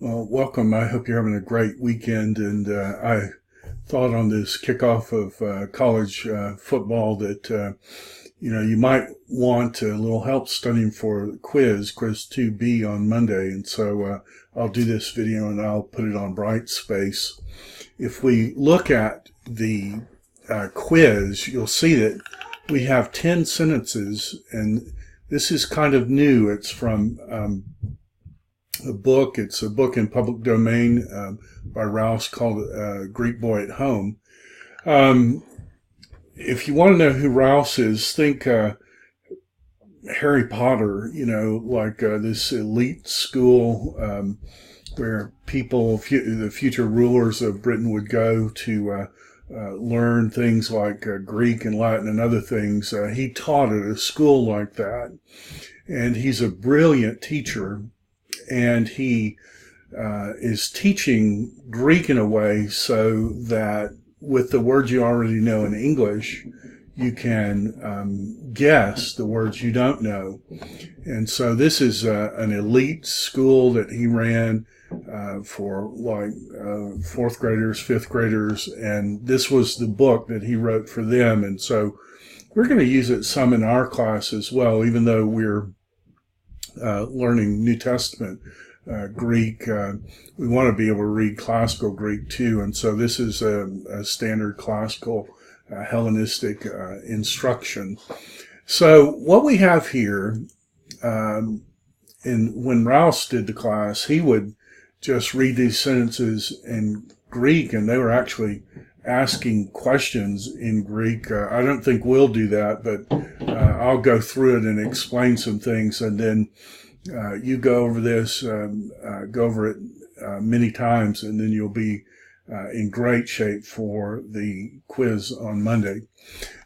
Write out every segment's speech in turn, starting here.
Well, welcome. I hope you're having a great weekend. And I thought on this kickoff of college football that you might want a little help studying for quiz 2B on Monday. And so I'll do this video and I'll put it on Brightspace. If we look at the quiz, you'll see that we have 10 sentences, and this is kind of new. It's from a book. It's a book in public domain by Roush called Greek Boy at Home. If you want to know who Roush is, think Harry Potter, like this elite school where people, the future rulers of Britain would go to learn things like Greek and Latin and other things. He taught at a school like that, and he's a brilliant teacher. And he is teaching Greek in a way so that with the words you already know in English, you can guess the words you don't know. And so this is an elite school that he ran for fourth graders, fifth graders, and this was the book that he wrote for them. And so we're going to use it some in our class as well, even though we're learning New Testament Greek. We want to be able to read classical Greek too, and so this is a standard classical Hellenistic instruction. So what we have here, when Rouse did the class, he would just read these sentences in Greek, and they were actually asking questions in Greek. I don't think we'll do that, but I'll go through it and explain some things, and then you go over this, go over it many times, and then you'll be in great shape for the quiz on Monday.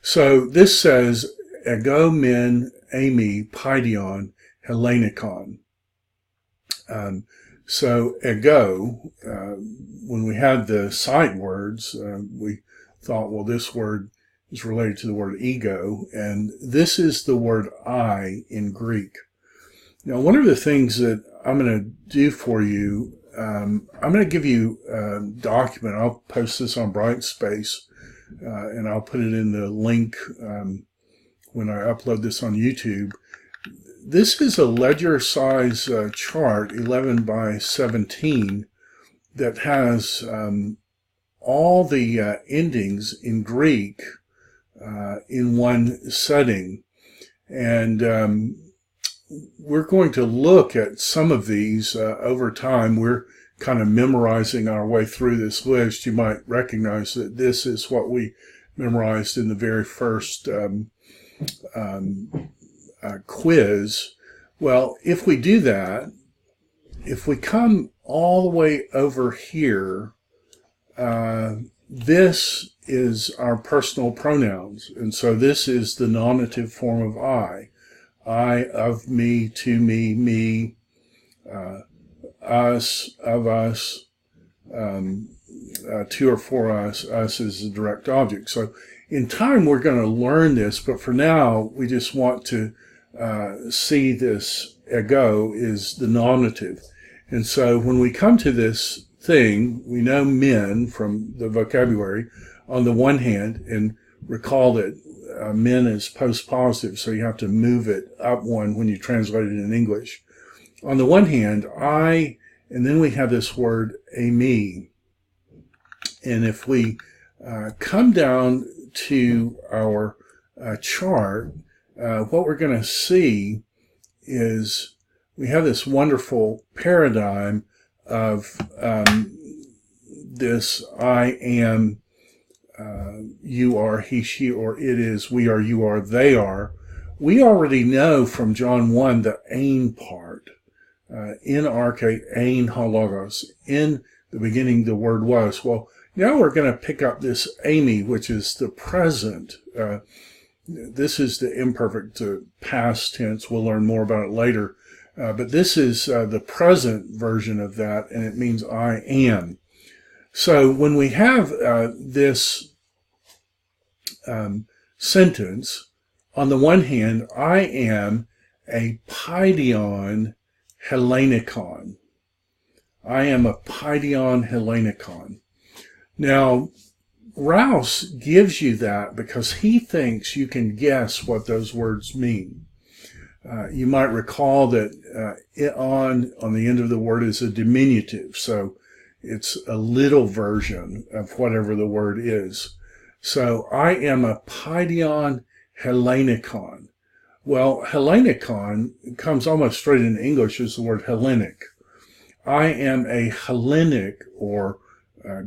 So this says, ego men eimi paidion Hellenikon. So ego, when we had the sight words, we thought, well, this word is related to the word ego, and this is the word I in Greek. Now, one of the things that I'm going to do for you, I'm going to give you a document. I'll post this on Brightspace, and I'll put it in the link when I upload this on YouTube. This is a ledger size chart, 11 by 17, that has all the endings in Greek in one setting. And we're going to look at some of these over time. We're kind of memorizing our way through this list. You might recognize that this is what we memorized in the very first quiz. Well, if we do that, if we come all the way over here, this is our personal pronouns. And so this is the nominative form of I. I, of me, to me, me, us, of us, to or for us. Us is the direct object. So in time, we're going to learn this, but for now, we just want to see this ego is the nominative. And so when we come to this thing, we know men from the vocabulary on the one hand, and recall that men is post-positive, so you have to move it up one when you translate it in English. On the one hand, I, and then we have this word eimi. And if we come down to our chart, what we're going to see is we have this wonderful paradigm of this I am, you are, he, she, or it is, we are, you are, they are. We already know from John 1 the ain part. In GRK, ain halogos. In the beginning the word was. Well, now we're going to pick up this eimi, which is the present. This is the imperfect past tense. We'll learn more about it later. But this is the present version of that, and it means I am. So when we have this sentence, on the one hand, I am a paidion Hellenikon. I am a Paidion Hellenikon. Now, Roush gives you that because he thinks you can guess what those words mean. You might recall that on the end of the word is a diminutive, so it's a little version of whatever the word is. So I am a Paidion Hellenikon. Well, Hellenikon comes almost straight in English as the word Hellenic. I am a Hellenic, or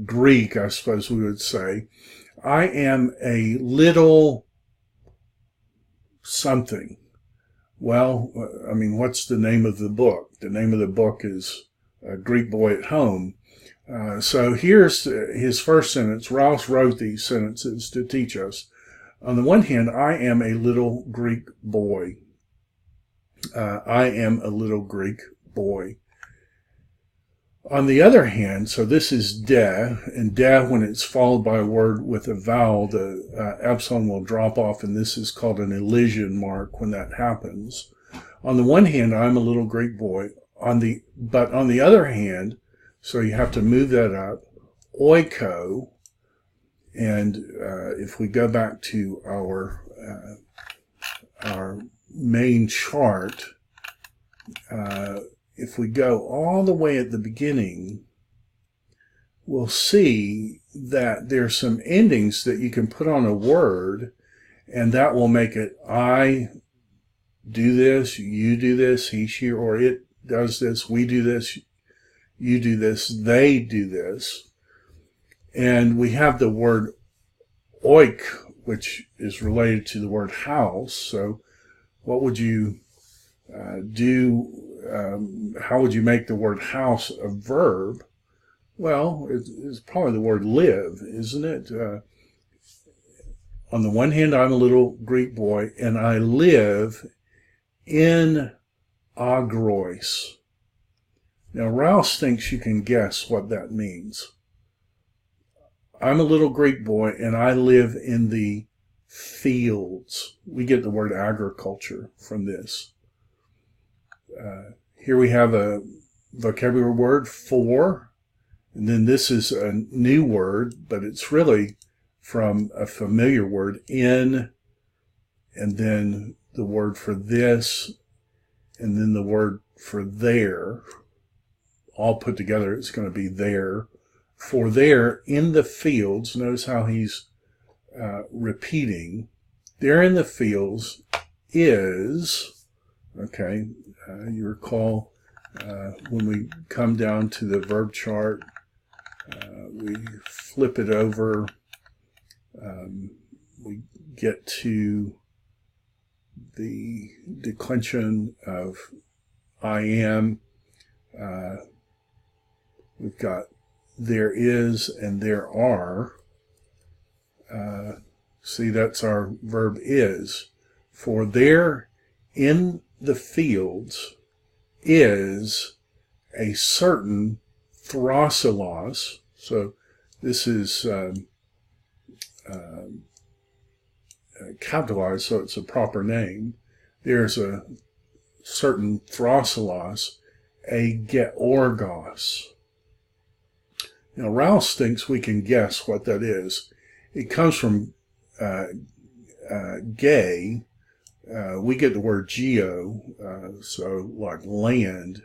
Greek, I suppose we would say. I am a little something. Well, I mean, what's the name of the book? The name of the book is Greek Boy at Home. So here's his first sentence. Roush wrote these sentences to teach us. On the one hand, I am a little Greek boy. I am a little Greek boy. On the other hand, so this is de, and de, when it's followed by a word with a vowel, the epsilon will drop off, and this is called an elision mark when that happens. On the one hand, I'm a little Greek boy. But on the other hand, so you have to move that up, oiko, and if we go back to our main chart, if we go all the way at the beginning, we'll see that there's some endings that you can put on a word, and that will make it I do this, you do this, he, she, or it does this, we do this, you do this, they do this. And we have the word oik, which is related to the word house. So what would you do? How would you make the word house a verb? Well, it's probably the word live, isn't it? On the one hand, I'm a little Greek boy, and I live in Agrois. Now, Roush thinks you can guess what that means. I'm a little Greek boy, and I live in the fields. We get the word agriculture from this. Here we have a vocabulary word, for, and then this is a new word, but it's really from a familiar word, in, and then the word for this, and then the word for there. All put together, it's going to be there. For there, in the fields, notice how he's repeating, there in the fields is, okay, you recall when we come down to the verb chart, we flip it over, we get to the declension of I am. We've got there is and there are. See, that's our verb is. For there in the fields is a certain throsilos. So this is capitalized, so it's a proper name. There's a certain throsilos, a georgos. Now, Roush thinks we can guess what that is. It comes from gay. We get the word geo, so like land,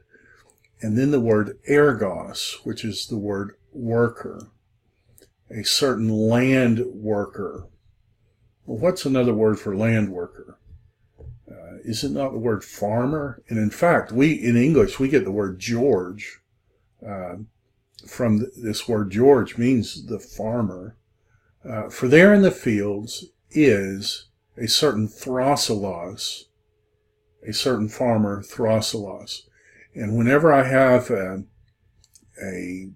and then the word ergos, which is the word worker, a certain land worker. Well, what's another word for land worker? Is it not the word farmer? And in fact, in English, we get the word George. From this word George means the farmer. For there in the fields is a certain throsilos, a certain farmer, throsilos. And whenever I have a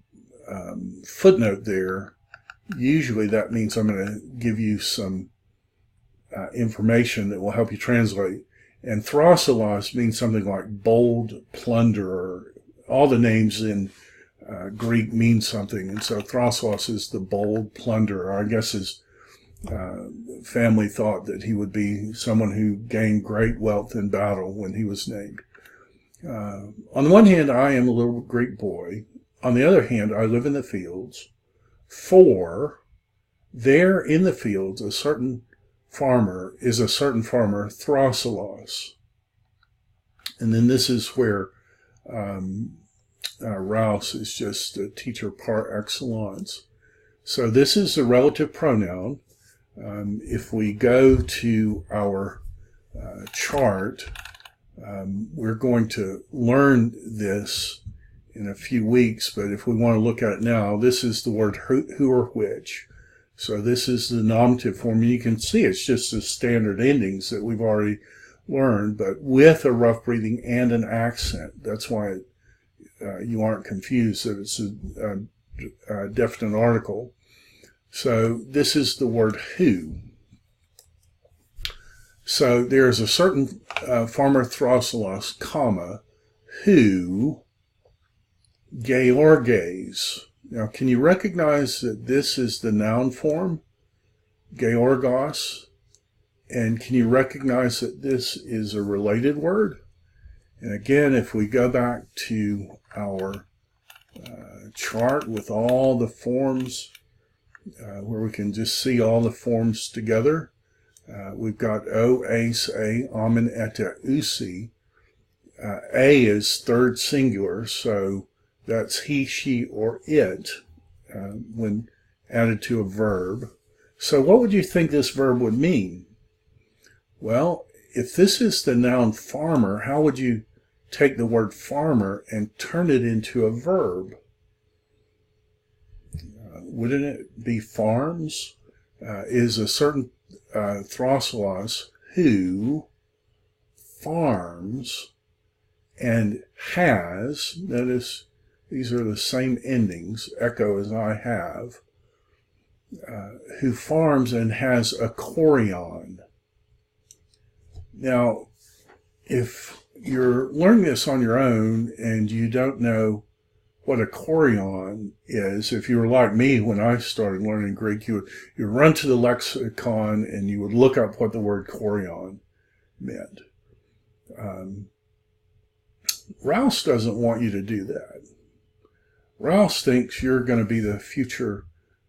footnote there, usually that means I'm going to give you some information that will help you translate. And throsilos means something like bold plunderer. All the names in Greek mean something, and so throsilos is the bold plunderer. I guess his family thought that he would be someone who gained great wealth in battle when he was named. On the one hand, I am a little Greek boy. on the other hand, I live in the fields. For there in the fields, a certain farmer, Throssilos. And then this is where Roush is just a teacher par excellence. So this is the relative pronoun. If we go to our chart, we're going to learn this in a few weeks, but if we want to look at it now, this is the word who or which. So this is the nominative form. You can see it's just the standard endings that we've already learned, but with a rough breathing and an accent. That's why you aren't confused that it's a definite article. So this is the word who. So there's a certain farmer Throssilos, comma, who Georges. Now, can you recognize that this is the noun form, Georgos? And can you recognize that this is a related word? And again, if we go back to our chart with all the forms, where we can just see all the forms together, we've got o, ace, a, amen, eta, usi. A is third singular, so that's he, she, or it when added to a verb. So what would you think this verb would mean? Well, if this is the noun farmer, how would you take the word farmer and turn it into a verb? Wouldn't it be farms? Is a certain Throssilos who farms and has, notice these are the same endings, echo as I have, who farms and has a chorion. Now, if you're learning this on your own and you don't know what a chorion is, if you were like me when I started learning Greek, you would run to the lexicon and you would look up what the word chorion meant. Roush doesn't want you to do that. Roush thinks you're going to be the future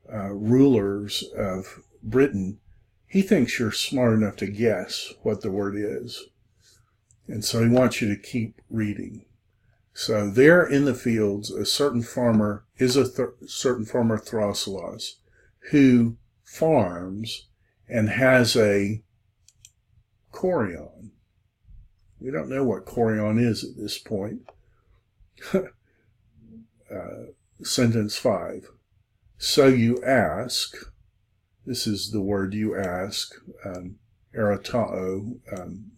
rulers of Britain. He thinks you're smart enough to guess what the word is. And so he wants you to keep reading. So there in the fields, a certain farmer is a certain farmer Throssilos who farms and has a chorion. We don't know what chorion is at this point. Sentence 5. So you ask, this is the word you ask, eratao.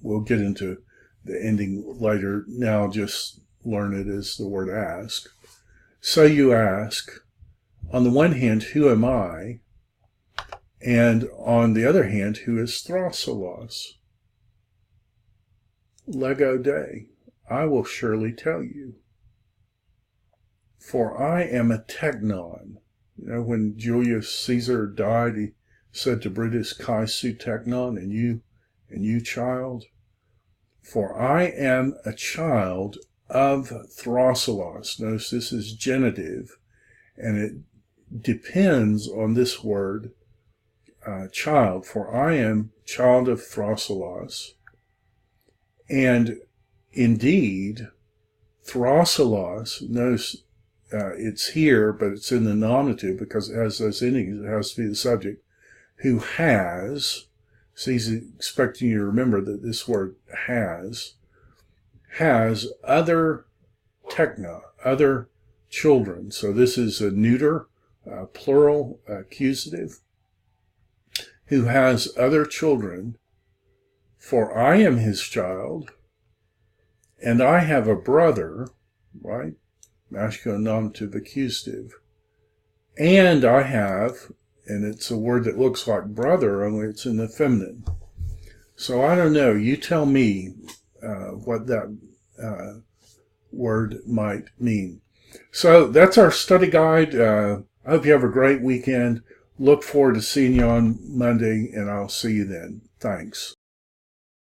We'll get into the ending later. Now just learn it as the word ask. So you ask, on the one hand, who am I? And on the other hand, who is Throssilos? Lego Day, I will surely tell you. For I am a teknon. You know, when Julius Caesar died, he said to Brutus, Kai su teknon, and you child. For I am a child of Throssilos. Notice this is genitive, and it depends on this word, child. For I am child of Throssilos. And indeed, Throssilos, notice it's here, but it's in the nominative because it has those endings. It has to be the subject. Who has, so he's expecting you to remember that this word has other tekna, other children. So this is a neuter, plural, accusative. Who has other children. For I am his child, and I have a brother, right? Masculine nominative accusative. And I have, and it's a word that looks like brother, only it's in the feminine. So I don't know. You tell me what that word might mean. So that's our study guide. I hope you have a great weekend. Look forward to seeing you on Monday, and I'll see you then. Thanks.